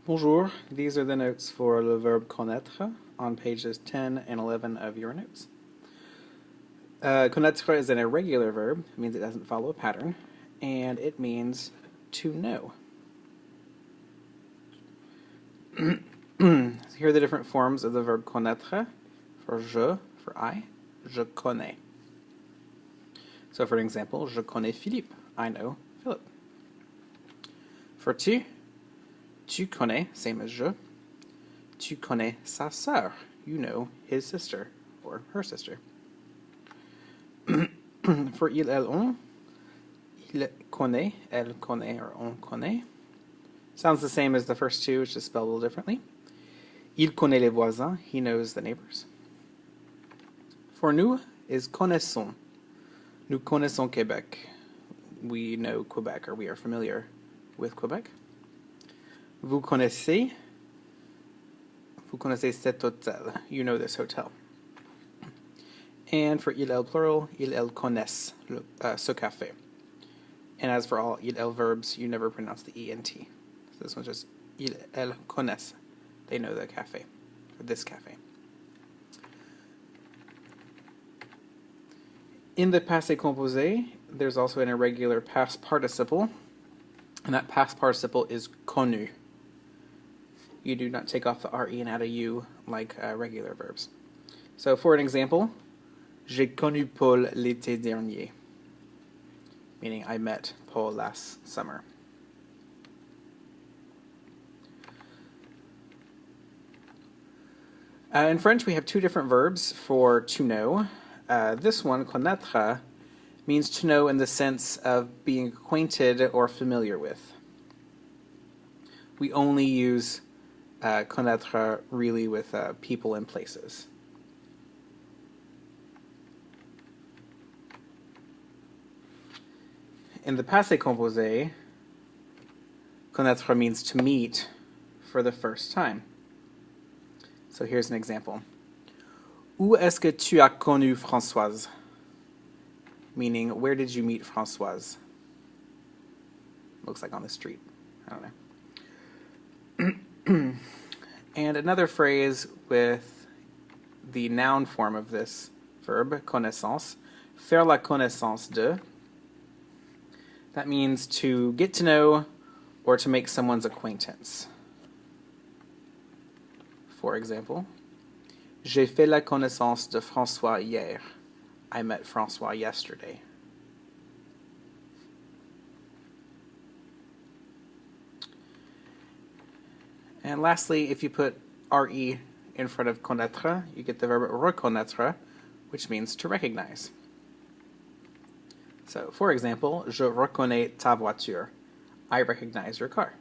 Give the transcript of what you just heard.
Bonjour, these are the notes for le verbe connaître on pages 10 and 11 of your notes. Connaître is an irregular verb, it means it doesn't follow a pattern, and it means to know. Here are the different forms of the verb connaître. For je, for je connais. So for an example, je connais Philippe, I know Philip. For tu connais, same as je. Tu connais sa sœur, you know his sister or her sister. For il, elle, on, il connaît, elle connaît, or on connaît. Sounds the same as the first two, it's just spelled a little differently. Il connaît les voisins, he knows the neighbors. For nous is connaissons. Nous connaissons Québec. We know Quebec, or we are familiar with Quebec. Vous connaissez cet hôtel. You know this hotel. And for il, elle plural, il, elle connaissent ce café. And as for all il, elle verbs, you never pronounce the ENT. So this one's just il, elle connaissent. They know the cafe, or this cafe. In the passé composé, there's also an irregular past participle, and that past participle is connu. You do not take off the RE and add a U like regular verbs. So for an example, j'ai connu Paul l'été dernier, meaning I met Paul last summer. In French, we have two different verbs for to know. This one, connaître, means to know in the sense of being acquainted or familiar with. We only use connaître really with people and places. In the passé composé, connaître means to meet for the first time. So here's an example. Où est-ce que tu as connu Françoise? Meaning, where did you meet Françoise? Looks like on the street. I don't know. And another phrase with the noun form of this verb, connaissance, faire la connaissance de. That means to get to know or to make someone's acquaintance. For example, j'ai fait la connaissance de François hier. I met François yesterday. And lastly, if you put RE in front of connaître, you get the verb reconnaître, which means to recognize. So, for example, je reconnais ta voiture. I recognize your car.